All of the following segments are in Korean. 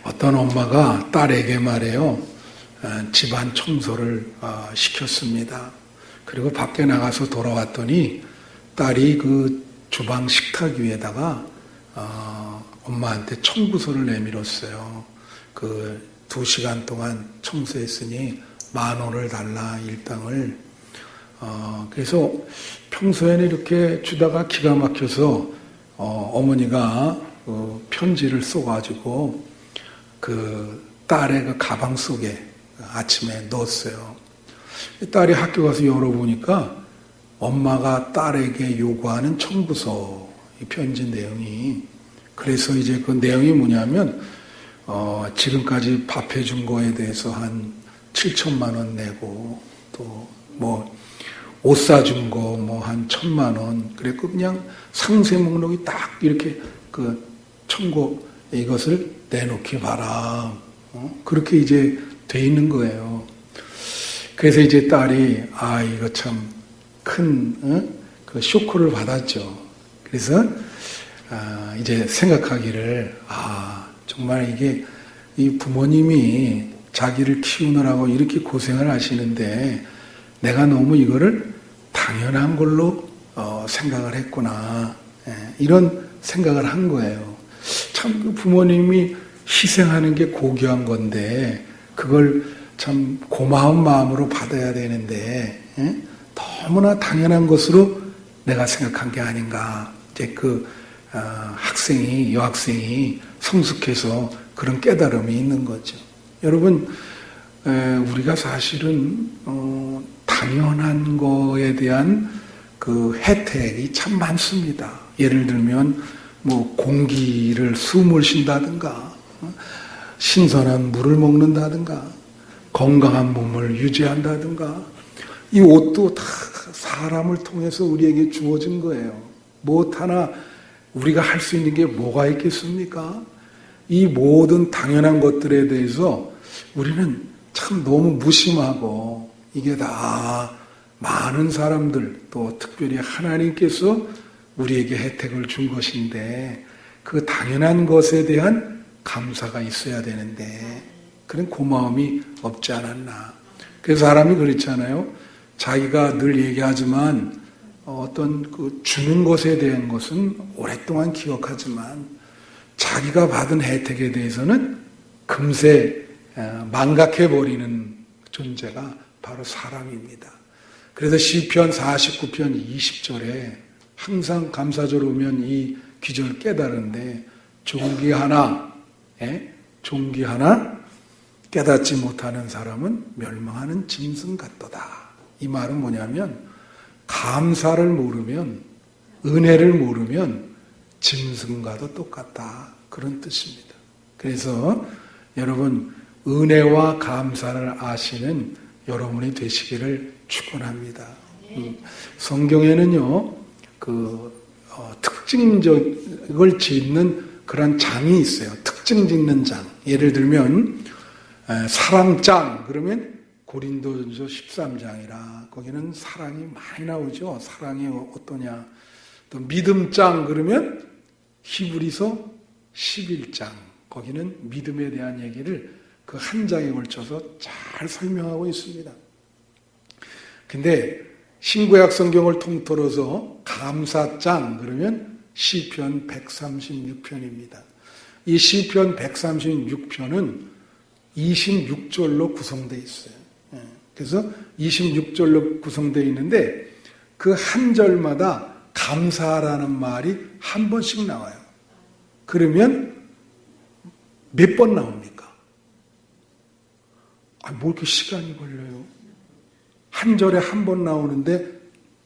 어떤 엄마가 딸에게 말해요. 집안 청소를 시켰습니다. 그리고 밖에 나가서 돌아왔더니 딸이 그 주방 식탁 위에다가 엄마한테 청구서를 내밀었어요. 그 2시간 동안 청소했으니 10,000원을 달라, 일당을. 그래서 평소에는 이렇게 주다가 기가 막혀서 어머니가 편지를 써가지고 그 딸의 그 가방 속에 아침에 넣었어요. 딸이 학교 가서 열어보니까 엄마가 딸에게 요구하는 청구서, 이 편지 내용이. 그래서 이제 그 내용이 뭐냐면 지금까지 밥 해준 거에 대해서 한 7천만 원 내고, 또 뭐 옷 사준 거 뭐 한 1,000만 원. 그랬고 그냥 상세 목록이 딱 이렇게 그 청구, 이것을 내놓기 봐라. 그렇게 이제 돼 있는 거예요. 그래서 이제 딸이 이거 참 큰 그 쇼크를 받았죠. 그래서 이제 생각하기를 정말 이게 이 부모님이 자기를 키우느라고 이렇게 고생을 하시는데 내가 너무 이거를 당연한 걸로 생각을 했구나. 이런 생각을 한 거예요. 참 그 부모님이 희생하는 게 고귀한 건데 그걸 참 고마운 마음으로 받아야 되는데 너무나 당연한 것으로 내가 생각한 게 아닌가. 이제 그 여학생이 성숙해서 그런 깨달음이 있는 거죠. 여러분, 우리가 사실은 당연한 거에 대한 그 혜택이 참 많습니다. 예를 들면 뭐 공기를 숨을 쉰다든가, 신선한 물을 먹는다든가, 건강한 몸을 유지한다든가, 이 옷도 다 사람을 통해서 우리에게 주어진 거예요. 무엇 하나 우리가 할 수 있는 게 뭐가 있겠습니까? 이 모든 당연한 것들에 대해서 우리는 참 너무 무심하고, 이게 다 많은 사람들, 또 특별히 하나님께서 우리에게 혜택을 준 것인데 그 당연한 것에 대한 감사가 있어야 되는데 그런 고마움이 없지 않았나. 그래서 사람이 그렇잖아요. 자기가 늘 얘기하지만 어떤 그 주는 것에 대한 것은 오랫동안 기억하지만 자기가 받은 혜택에 대해서는 금세 망각해버리는 존재가 바로 사람입니다. 그래서 시편 49편 20절에 항상 감사절 오면 이 귀절 깨달은데 종기 하나 깨닫지 못하는 사람은 멸망하는 짐승 같도다. 이 말은 뭐냐면 감사를 모르면, 은혜를 모르면 짐승과도 똑같다. 그런 뜻입니다. 그래서 여러분, 은혜와 감사를 아시는 여러분이 되시기를 축원합니다. 성경에는요, 특징적을 짓는 그런 장이 있어요. 특징 짓는 장. 예를 들면 사랑장 그러면 고린도전서 13장이라 거기는 사랑이 많이 나오죠. 사랑이 어떠냐. 또 믿음장 그러면 히브리서 11장 거기는 믿음에 대한 얘기를 그 한 장에 걸쳐서 잘 설명하고 있습니다. 근데 신구약 성경을 통틀어서 감사장 그러면 시편 136편입니다. 이 시편 136편은 26절로 구성되어 있어요. 그래서 26절로 구성되어 있는데 그 한 절마다 감사라는 말이 한 번씩 나와요. 그러면 몇 번 나옵니까? 뭐 이렇게 시간이 걸려요? 한 절에 한 번 나오는데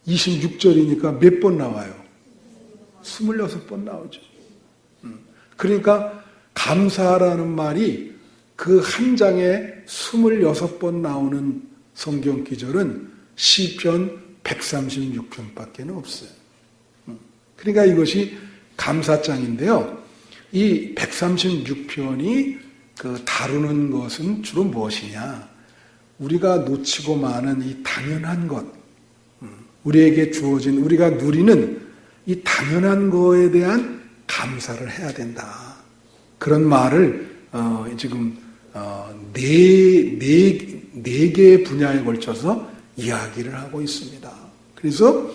26절이니까 몇 번 나와요? 26번 나오죠. 그러니까 감사라는 말이 그 한 장에 26번 나오는 성경 기절은 시편 136편밖에 없어요. 그러니까 이것이 감사장인데요. 이 136편이 다루는 것은 주로 무엇이냐? 우리가 놓치고 마는 이 당연한 것, 우리에게 주어진, 우리가 누리는 이 당연한 거에 대한 감사를 해야 된다. 그런 말을 지금 네 개의 분야에 걸쳐서 이야기를 하고 있습니다. 그래서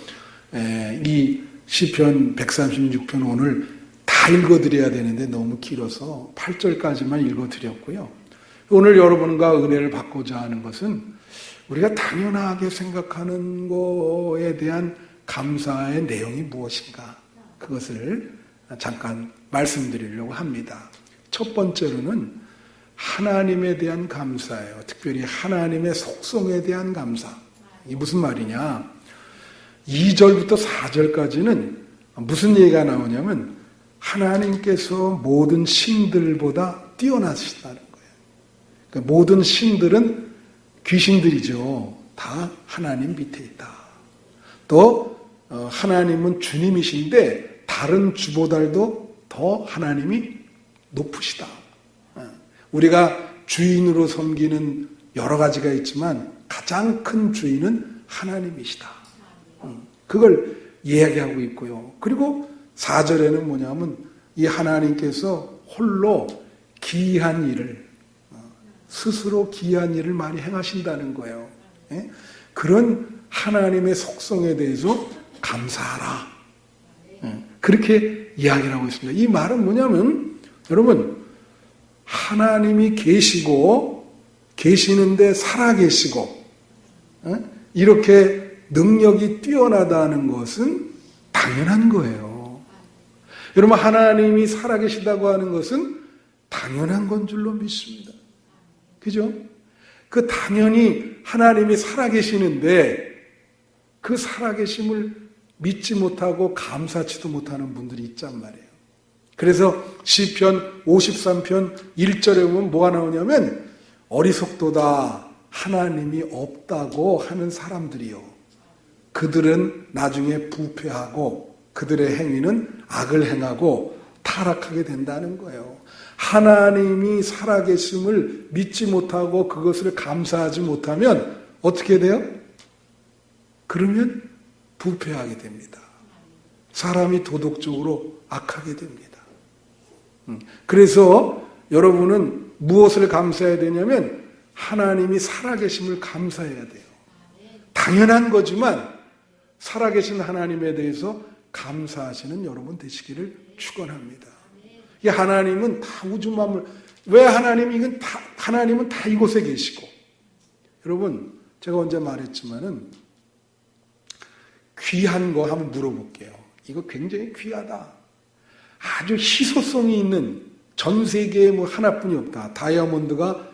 이 시편 136편 오늘 다 읽어드려야 되는데 너무 길어서 8절까지만 읽어드렸고요. 오늘 여러분과 은혜를 받고자 하는 것은 우리가 당연하게 생각하는 것에 대한 감사의 내용이 무엇인가, 그것을 잠깐 말씀드리려고 합니다. 첫 번째로는 하나님에 대한 감사예요. 특별히 하나님의 속성에 대한 감사. 이게 무슨 말이냐? 2절부터 4절까지는 무슨 얘기가 나오냐면 하나님께서 모든 신들보다 뛰어나시다는 거예요. 그러니까 모든 신들은 귀신들이죠. 다 하나님 밑에 있다. 또 하나님은 주님이신데 다른 주보다도 더 하나님이 높으시다. 우리가 주인으로 섬기는 여러 가지가 있지만 가장 큰 주인은 하나님이시다. 그걸 이야기하고 있고요. 그리고 4절에는 뭐냐면 이 하나님께서 홀로 기이한 일을, 스스로 기이한 일을 많이 행하신다는 거예요. 그런 하나님의 속성에 대해서 감사하라. 그렇게 이야기를 하고 있습니다. 이 말은 뭐냐면 여러분, 하나님이 계시는데 살아계시고 이렇게 능력이 뛰어나다는 것은 당연한 거예요. 여러분, 하나님이 살아계시다고 하는 것은 당연한 건 줄로 믿습니다. 그죠? 그 당연히 하나님이 살아계시는데 그 살아계심을 믿지 못하고 감사치도 못하는 분들이 있단 말이에요. 그래서 시편 53편 1절에 보면 뭐가 나오냐면 어리석도다, 하나님이 없다고 하는 사람들이요, 그들은 나중에 부패하고 그들의 행위는 악을 행하고 타락하게 된다는 거예요. 하나님이 살아계심을 믿지 못하고 그것을 감사하지 못하면 어떻게 돼요? 그러면 부패하게 됩니다. 사람이 도덕적으로 악하게 됩니다. 그래서 여러분은 무엇을 감사해야 되냐면 하나님이 살아계심을 감사해야 돼요. 당연한 거지만 살아계신 하나님에 대해서 감사하시는 여러분 되시기를 축원합니다. 이 하나님은 다 우주 만물, 왜 하나님은 다 이곳에 계시고, 여러분 제가 언제 말했지만은 귀한 거 한번 물어볼게요. 이거 굉장히 귀하다. 아주 희소성이 있는, 전 세계에 뭐 하나뿐이 없다. 다이아몬드가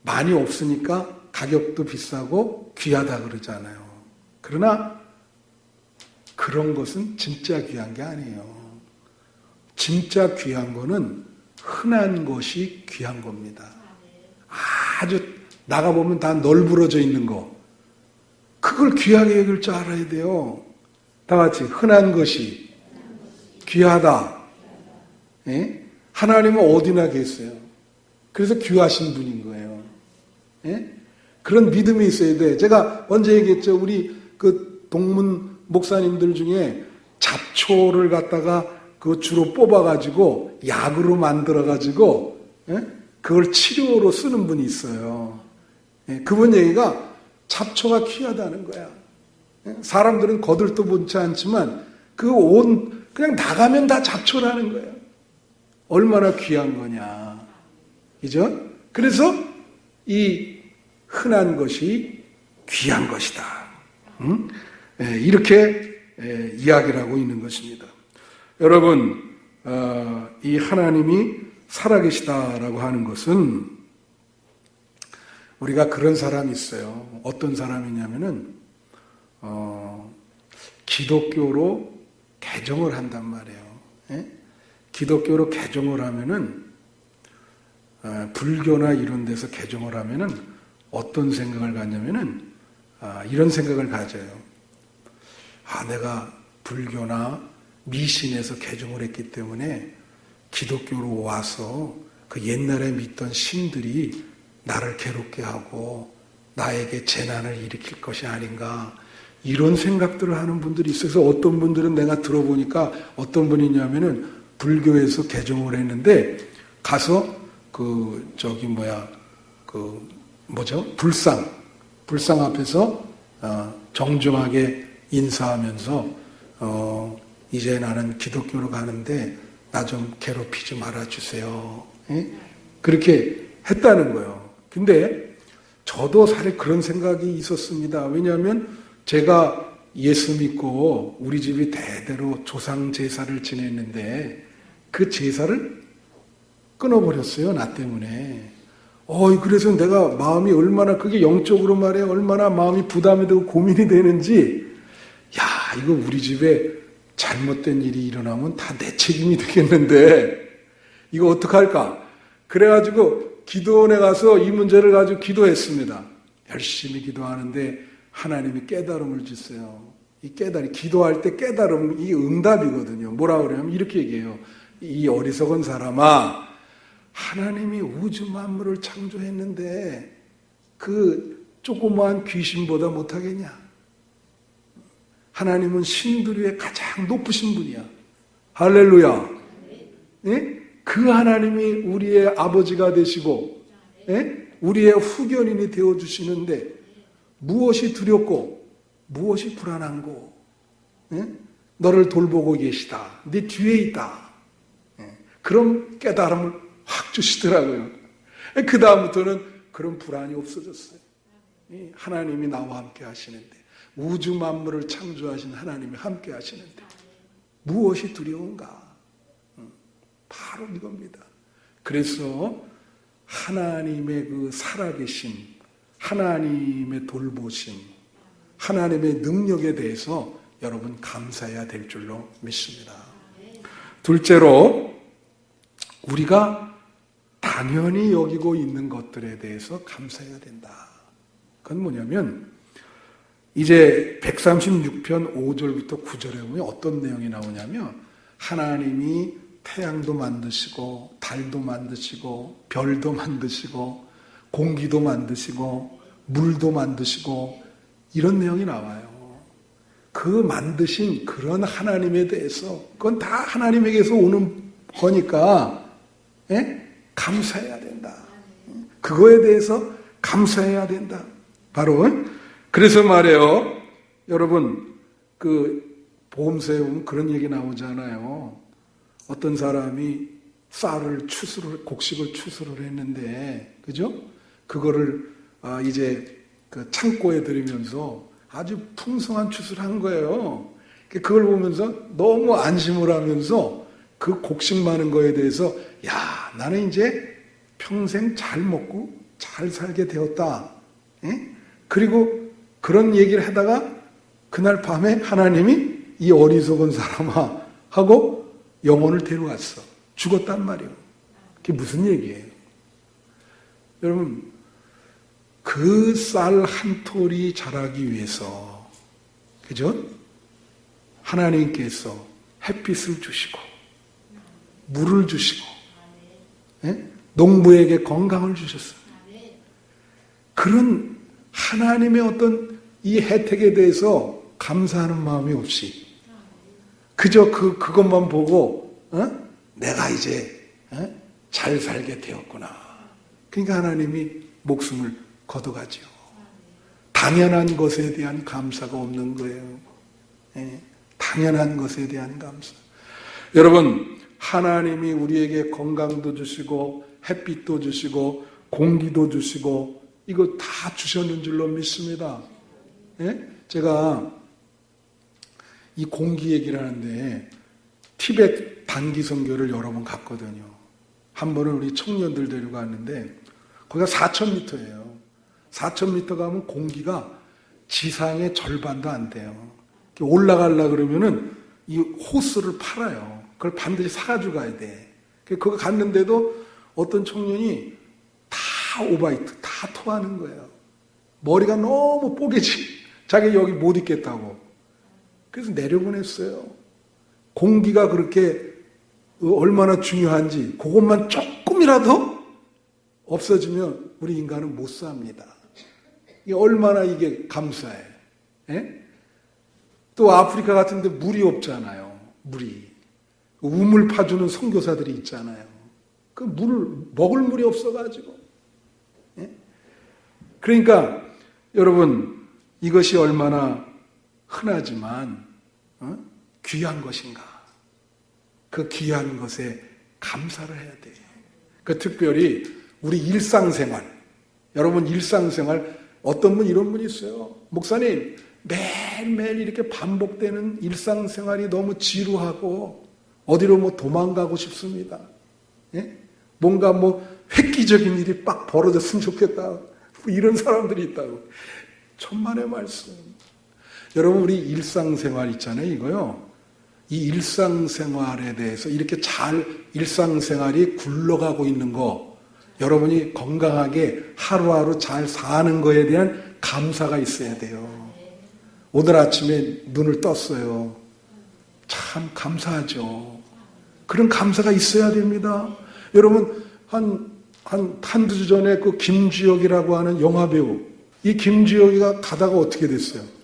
많이 없으니까 가격도 비싸고 귀하다 그러잖아요. 그러나 그런 것은 진짜 귀한 게 아니에요. 진짜 귀한 거는 흔한 것이 귀한 겁니다. 아주 나가보면 다 널브러져 있는 거, 그걸 귀하게 여길 줄 알아야 돼요. 다 같이 흔한 것이 귀하다. 예? 하나님은 어디나 계세요. 그래서 귀하신 분인 거예요. 예? 그런 믿음이 있어야 돼. 제가 언제 얘기했죠. 우리 그 동문 목사님들 중에 잡초를 갖다가 그 주로 뽑아가지고 약으로 만들어가지고 그걸 치료로 쓰는 분이 있어요. 그분 얘기가 잡초가 귀하다는 거야. 사람들은 거들떠 보지 않지만 그냥 나가면 다 잡초라는 거예요. 얼마나 귀한 거냐. 그죠? 그래서 이 흔한 것이 귀한 것이다. 이렇게 이야기를 하고 있는 것입니다. 여러분, 이 하나님이 살아계시다라고 하는 것은 우리가 그런 사람이 있어요. 어떤 사람이냐면은 기독교로 개종을 한단 말이에요. 예? 기독교로 개종을 하면은 불교나 이런 데서 개종을 하면은 어떤 생각을 갖냐면은 이런 생각을 가져요. 내가 불교나 미신에서 개종을 했기 때문에 기독교로 와서 그 옛날에 믿던 신들이 나를 괴롭게 하고 나에게 재난을 일으킬 것이 아닌가, 이런 생각들을 하는 분들이 있어서 어떤 분들은 내가 들어보니까 어떤 분이냐면은 불교에서 개종을 했는데 가서 불상 앞에서 정중하게 인사하면서 이제 나는 기독교로 가는데 나 좀 괴롭히지 말아주세요. 그렇게 했다는 거예요. 근데 저도 사실 그런 생각이 있었습니다. 왜냐하면 제가 예수 믿고 우리 집이 대대로 조상 제사를 지냈는데 그 제사를 끊어버렸어요. 나 때문에. 그래서 내가 마음이 얼마나 그게 영적으로 말해야 얼마나 마음이 부담이 되고 고민이 되는지 이거 우리 집에 잘못된 일이 일어나면 다 내 책임이 되겠는데 이거 어떡할까? 그래가지고 기도원에 가서 이 문제를 가지고 기도했습니다. 열심히 기도하는데 하나님이 깨달음을 주세요. 이 깨달음, 기도할 때 깨달음, 이 응답이거든요. 뭐라 그러냐면 이렇게 얘기해요. 이 어리석은 사람아, 하나님이 우주 만물을 창조했는데 그 조그마한 귀신보다 못하겠냐? 하나님은 신들 위에 가장 높으신 분이야. 할렐루야. 예? 그 하나님이 우리의 아버지가 되시고 우리의 후견인이 되어주시는데 무엇이 두렵고 무엇이 불안한고 너를 돌보고 계시다. 네 뒤에 있다. 그런 깨달음을 확 주시더라고요. 그 다음부터는 그런 불안이 없어졌어요. 하나님이 나와 함께 하시는데 우주 만물을 창조하신 하나님이 함께 하시는데 무엇이 두려운가? 바로 이겁니다. 그래서 하나님의 그 살아계심, 하나님의 돌보심, 하나님의 능력에 대해서 여러분 감사해야 될 줄로 믿습니다. 둘째로 우리가 당연히 여기고 있는 것들에 대해서 감사해야 된다. 그건 뭐냐면 이제 136편 5절부터 9절에 보면 어떤 내용이 나오냐면 하나님이 태양도 만드시고 달도 만드시고 별도 만드시고 공기도 만드시고 물도 만드시고 이런 내용이 나와요. 그 만드신 그런 하나님에 대해서 그건 다 하나님에게서 오는 거니까 감사해야 된다. 그거에 대해서 감사해야 된다. 바로 그래서 말이에요. 여러분 그 보험서에 보면 그런 얘기 나오잖아요. 어떤 사람이 곡식을 추수를 했는데, 그죠? 그거를 이제 그 창고에 들이면서 아주 풍성한 추수를 한 거예요. 그걸 보면서 너무 안심을 하면서 그 곡식 많은 거에 대해서 나는 이제 평생 잘 먹고 잘 살게 되었다. 그리고 그런 얘기를 하다가 그날 밤에 하나님이 이 어리석은 사람아 하고 영혼을 데려왔어. 죽었단 말이에요. 그게 무슨 얘기예요? 여러분, 그 쌀 한 톨이 자라기 위해서, 그죠? 하나님께서 햇빛을 주시고, 물을 주시고, 농부에게 건강을 주셨어요. 그런 하나님의 어떤 이 혜택에 대해서 감사하는 마음이 없이, 그저 그것만 보고 내가 이제 잘 살게 되었구나. 그러니까 하나님이 목숨을 거둬가죠. 당연한 것에 대한 감사가 없는 거예요. 당연한 것에 대한 감사. 여러분, 하나님이 우리에게 건강도 주시고 햇빛도 주시고 공기도 주시고 이거 다 주셨는 줄로 믿습니다. 제가 이 공기 얘기를 하는데 티벳 단기 선교를 여러 번 갔거든요. 한 번은 우리 청년들 데리고 갔는데 거기가 4,000m예요. 4,000m 가면 공기가 지상의 절반도 안 돼요. 올라가려고 그러면은 이 호스를 팔아요. 그걸 반드시 사가지고 가야 돼. 그거 갔는데도 어떤 청년이 다 오바이트, 다 토하는 거예요. 머리가 너무 뽀개지. 자기 여기 못 있겠다고. 그래서 내려보냈어요. 공기가 그렇게 얼마나 중요한지 그것만 조금이라도 없어지면 우리 인간은 못 삽니다. 이게 얼마나 이게 감사해. 또 아프리카 같은 데 물이 없잖아요. 물이. 우물 파주는 선교사들이 있잖아요. 먹을 물이 없어가지고. 예? 그러니까 여러분, 이것이 얼마나 흔하지만 귀한 것인가. 그 귀한 것에 감사를 해야 돼. 특별히 우리 일상생활, 여러분 일상생활, 어떤 분 이런 분이 있어요. 목사님, 매일매일 이렇게 반복되는 일상생활이 너무 지루하고 어디로 도망가고 싶습니다. 예? 뭔가 획기적인 일이 빡 벌어졌으면 좋겠다. 이런 사람들이 있다고. 천만의 말씀. 여러분, 우리 일상생활 있잖아요, 이거요. 이 일상생활에 대해서 이렇게 잘 일상생활이 굴러가고 있는 거, 여러분이 건강하게 하루하루 잘 사는 거에 대한 감사가 있어야 돼요. 오늘 아침에 눈을 떴어요. 참 감사하죠. 그런 감사가 있어야 됩니다. 여러분, 한두 주 전에 그 김주혁이라고 하는 영화배우, 이 김주혁이가 가다가 어떻게 됐어요?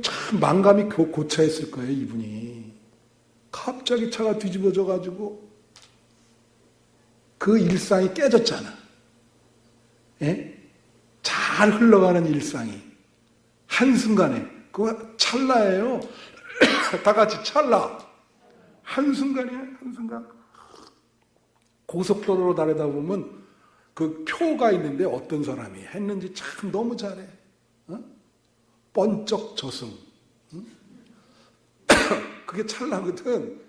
참 망감이 고차했을 거예요, 이분이. 갑자기 차가 뒤집어져가지고 그 일상이 깨졌잖아. 예? 잘 흘러가는 일상이. 한순간에, 그거 찰나예요. 다 같이 찰나. 한순간이에요, 한순간. 고속도로로 다니다 보면 그 표가 있는데 어떤 사람이 했는지 참 너무 잘해. 번쩍 저승. 그게 찰나거든.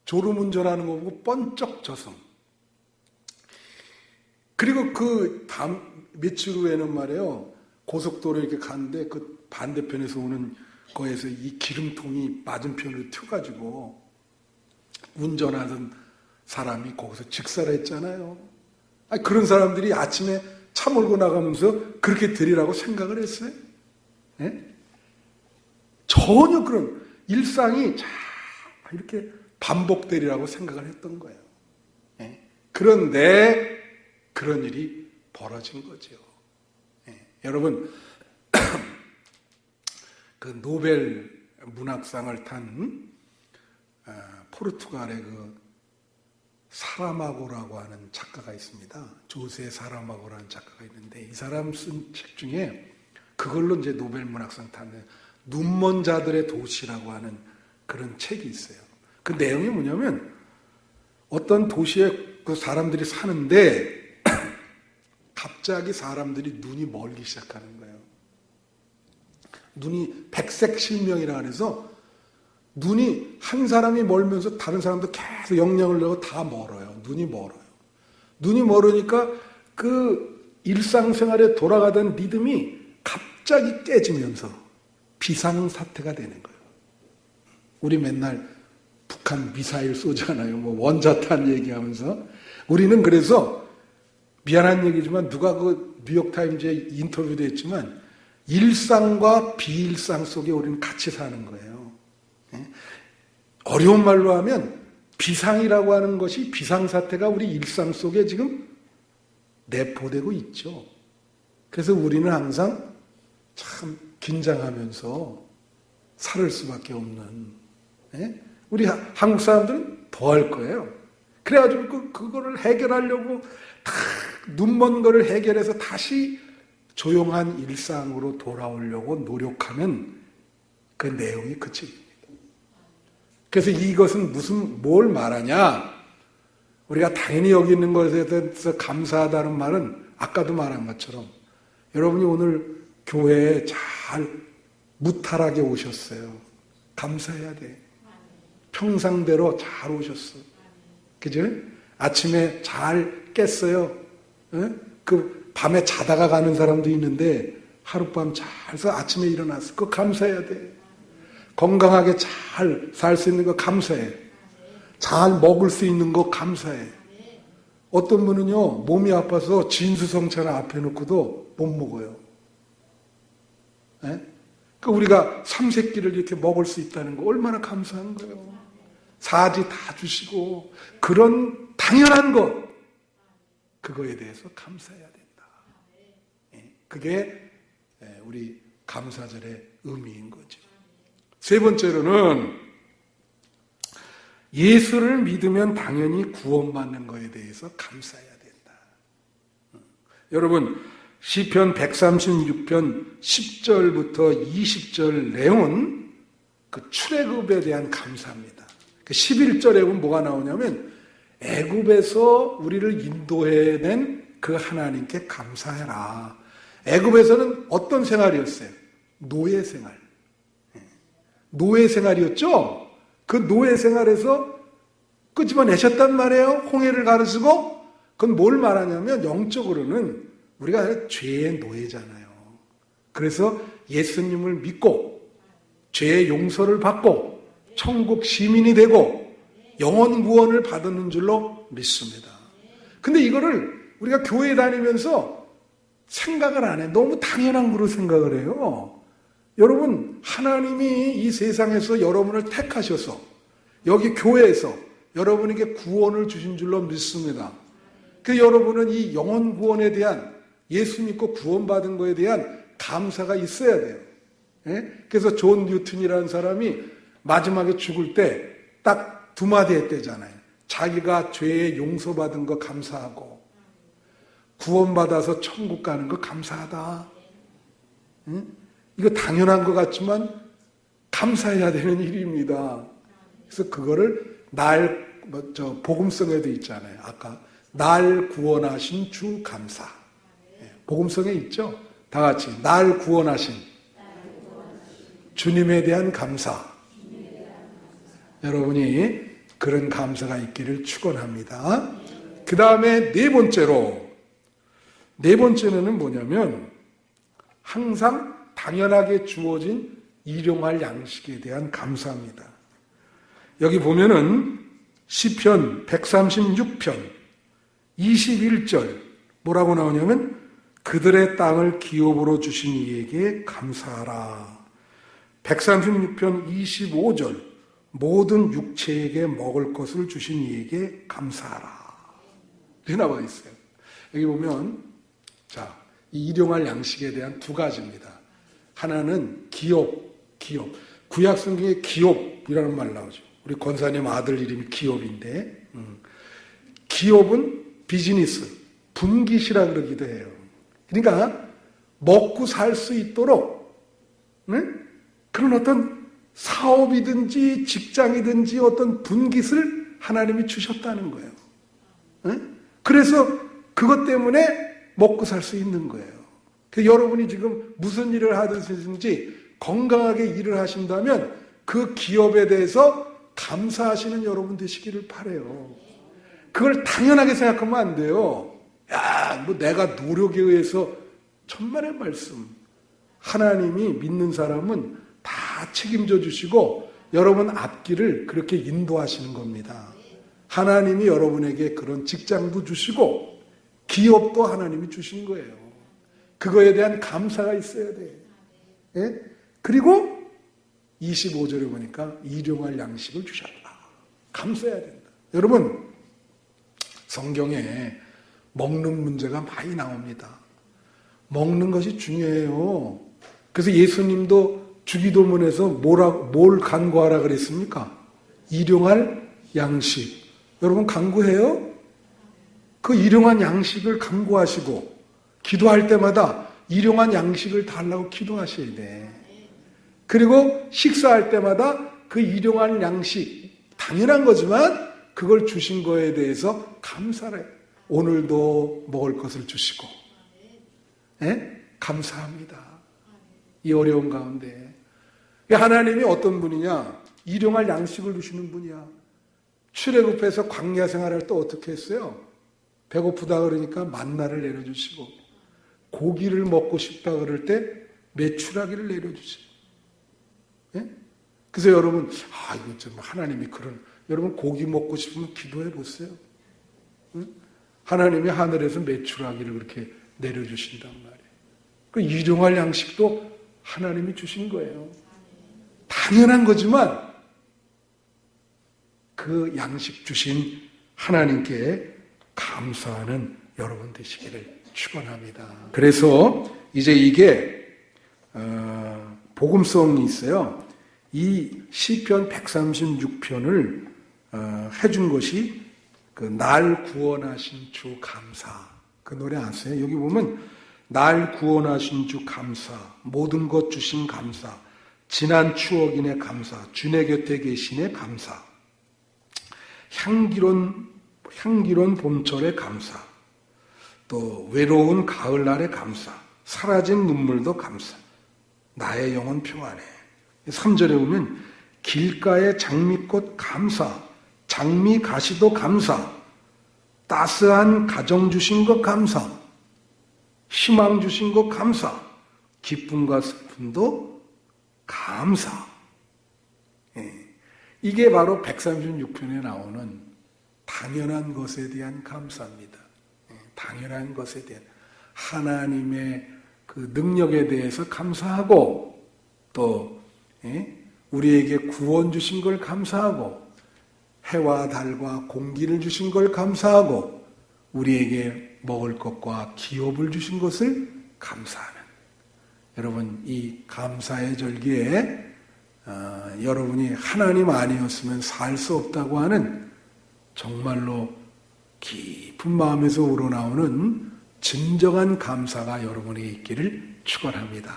졸음운전하는 거 보고 번쩍 저승. 그리고 그 며칠 후에는 말이에요. 고속도로 이렇게 가는데 그 반대편에서 오는 거에서 이 기름통이 맞은편으로 튀어가지고 운전하던 사람이 거기서 직사를 했잖아요. 그런 사람들이 아침에 차 몰고 나가면서 그렇게 되리라고 생각을 했어요? 예? 전혀 그런 일상이 잘 이렇게 반복되리라고 생각을 했던 거예요. 예? 그런데 그런 일이 벌어진 거죠. 예? 여러분, 그 노벨 문학상을 탄 포르투갈의 그 사라마고라고 하는 작가가 있습니다. 조세 사라마고라는 작가가 있는데 이 사람 쓴 책 중에 그걸로 이제 노벨 문학상 탔는 눈먼 자들의 도시라고 하는 그런 책이 있어요. 그 내용이 뭐냐면 어떤 도시에 그 사람들이 사는데 갑자기 사람들이 눈이 멀기 시작하는 거예요. 눈이 백색 실명이라 그래서 눈이 한 사람이 멀면서 다른 사람도 계속 영향을 내고 다 멀어요. 눈이 멀어요. 눈이 멀으니까 그 일상생활에 돌아가던 리듬이 갑자기 깨지면서 비상사태가 되는 거예요. 우리 맨날 북한 미사일 쏘잖아요. 원자탄 얘기하면서. 우리는 그래서 미안한 얘기지만 누가 그 뉴욕타임즈에 인터뷰도 했지만 일상과 비일상 속에 우리는 같이 사는 거예요. 어려운 말로 하면 비상이라고 하는 것이 비상사태가 우리 일상 속에 지금 내포되고 있죠. 그래서 우리는 항상 참 긴장하면서 살 수밖에 없는, 우리 한국 사람들은 더 할 거예요. 그래가지고 그거를 해결하려고 다 눈먼 거를 해결해서 다시 조용한 일상으로 돌아오려고 노력하면 그 내용이 그칩니다. 그래서 이것은 뭘 말하냐? 우리가 당연히 여기 있는 것에 대해서 감사하다는 말은 아까도 말한 것처럼 여러분이 오늘 교회에 잘 무탈하게 오셨어요. 감사해야 돼. 평상대로 잘 오셨어. 그죠? 아침에 잘 깼어요. 그 밤에 자다가 가는 사람도 있는데 하룻밤 잘 서 아침에 일어났어. 그거 감사해야 돼. 건강하게 잘 살 수 있는 거 감사해. 잘 먹을 수 있는 거 감사해. 어떤 분은요, 몸이 아파서 진수성찬을 앞에 놓고도 못 먹어요. 그 우리가 삼세끼를 이렇게 먹을 수 있다는 거 얼마나 감사한 거예요. 사지 다 주시고 그런 당연한 것, 그거에 대해서 감사해야 된다. 그게 우리 감사절의 의미인 거죠. 세 번째로는 예수를 믿으면 당연히 구원받는 것에 대해서 감사해야 된다. 여러분, 시편 136편 10절부터 20절 내용은 그 출애굽에 대한 감사입니다. 그 11절에 보면 뭐가 나오냐면 애굽에서 우리를 인도해낸 그 하나님께 감사해라. 애굽에서는 어떤 생활이었어요? 노예 생활. 노예 생활이었죠? 그 노예 생활에서 끄집어내셨단 말이에요. 홍해를 가르시고. 그건 뭘 말하냐면 영적으로는 우리가 죄의 노예잖아요. 그래서 예수님을 믿고 죄의 용서를 받고 천국 시민이 되고 영원 구원을 받는 줄로 믿습니다. 근데 이거를 우리가 교회 다니면서 생각을 안 해. 너무 당연한 거로 생각을 해요. 여러분, 하나님이 이 세상에서 여러분을 택하셔서 여기 교회에서 여러분에게 구원을 주신 줄로 믿습니다. 그 여러분은 이 영원 구원에 대한 예수 믿고 구원받은 것에 대한 감사가 있어야 돼요. 그래서 존 뉴턴이라는 사람이 마지막에 죽을 때 딱 두 마디 했대잖아요. 자기가 죄에 용서받은 거 감사하고 구원받아서 천국 가는 거 감사하다. 이거 당연한 것 같지만 감사해야 되는 일입니다. 그래서 그거를 복음성에도 있잖아요. 아까 날 구원하신 주 감사. 복음성에 있죠. 다 같이 날 구원하신 주님에 대한 감사. 여러분이 그런 감사가 있기를 축원합니다. 그 다음에 네 번째는 뭐냐면 항상 당연하게 주어진 일용할 양식에 대한 감사입니다. 여기 보면은 시편 136편 21절 뭐라고 나오냐면 그들의 땅을 기업으로 주신 이에게 감사하라. 136편 25절 모든 육체에게 먹을 것을 주신 이에게 감사하라. 이렇게 나와 있어요. 여기 보면 이 일용할 양식에 대한 두 가지입니다. 하나는 기업. 구약 성경에 기업이라는 말 나오죠. 우리 권사님 아들 이름이 기업인데 기업은 비즈니스, 분깃이라 그러기도 해요. 그러니까 먹고 살 수 있도록 그런 어떤 사업이든지 직장이든지 어떤 분깃을 하나님이 주셨다는 거예요. 그래서 그것 때문에 먹고 살 수 있는 거예요. 여러분이 지금 무슨 일을 하든지 건강하게 일을 하신다면 그 기업에 대해서 감사하시는 여러분 되시기를 바라요. 그걸 당연하게 생각하면 안 돼요. 내가 노력에 의해서 천만의 말씀. 하나님이 믿는 사람은 다 책임져 주시고 여러분 앞길을 그렇게 인도하시는 겁니다. 하나님이 여러분에게 그런 직장도 주시고 기업도 하나님이 주신 거예요. 그거에 대한 감사가 있어야 돼. 그리고 25절에 보니까 일용할 양식을 주셨다. 감사해야 된다. 여러분, 성경에 먹는 문제가 많이 나옵니다. 먹는 것이 중요해요. 그래서 예수님도 주기도문에서 뭘 간구하라 그랬습니까? 일용할 양식. 여러분 간구해요? 그 일용한 양식을 간구하시고 기도할 때마다 일용한 양식을 달라고 기도하셔야 돼. 그리고 식사할 때마다 그 일용한 양식, 당연한 거지만 그걸 주신 거에 대해서 감사를 해요. 오늘도 먹을 것을 주시고 감사합니다. 이 어려운 가운데 하나님이 어떤 분이냐? 일용할 양식을 주시는 분이야. 출애굽해서 광야 생활할 때 어떻게 했어요? 배고프다 그러니까 만나를 내려주시고 고기를 먹고 싶다 그럴 때 메추라기를 내려주시고. 그래서 여러분 이거 좀 하나님이 여러분 고기 먹고 싶으면 기도해 보세요. 하나님이 하늘에서 메추라기를 그렇게 내려주신단 말이에요. 그 일용할 양식도 하나님이 주신 거예요. 당연한 거지만 그 양식 주신 하나님께 감사하는 여러분 되시기를 축원합니다. 그래서 이제 이게 복음성이 있어요. 이 시편 136편을 해준 것이 그 날 구원하신 주 감사. 그 노래 아세요? 여기 보면 날 구원하신 주 감사, 모든 것 주신 감사, 지난 추억인의 감사, 주내 곁에 계신의 감사, 향기로운 봄철의 감사, 또 외로운 가을날의 감사, 사라진 눈물도 감사, 나의 영혼 평안해. 3절에 보면 길가의 장미꽃 감사, 장미 가시도 감사, 따스한 가정 주신 것 감사, 희망 주신 것 감사, 기쁨과 슬픔도 감사. 이게 바로 136편에 나오는 당연한 것에 대한 감사입니다. 당연한 것에 대한 하나님의 그 능력에 대해서 감사하고 또 우리에게 구원 주신 걸 감사하고 해와 달과 공기를 주신 걸 감사하고 우리에게 먹을 것과 기업을 주신 것을 감사하는 여러분 이 감사의 절기에 여러분이 하나님 아니었으면 살 수 없다고 하는 정말로 깊은 마음에서 우러나오는 진정한 감사가 여러분에게 있기를 축원합니다.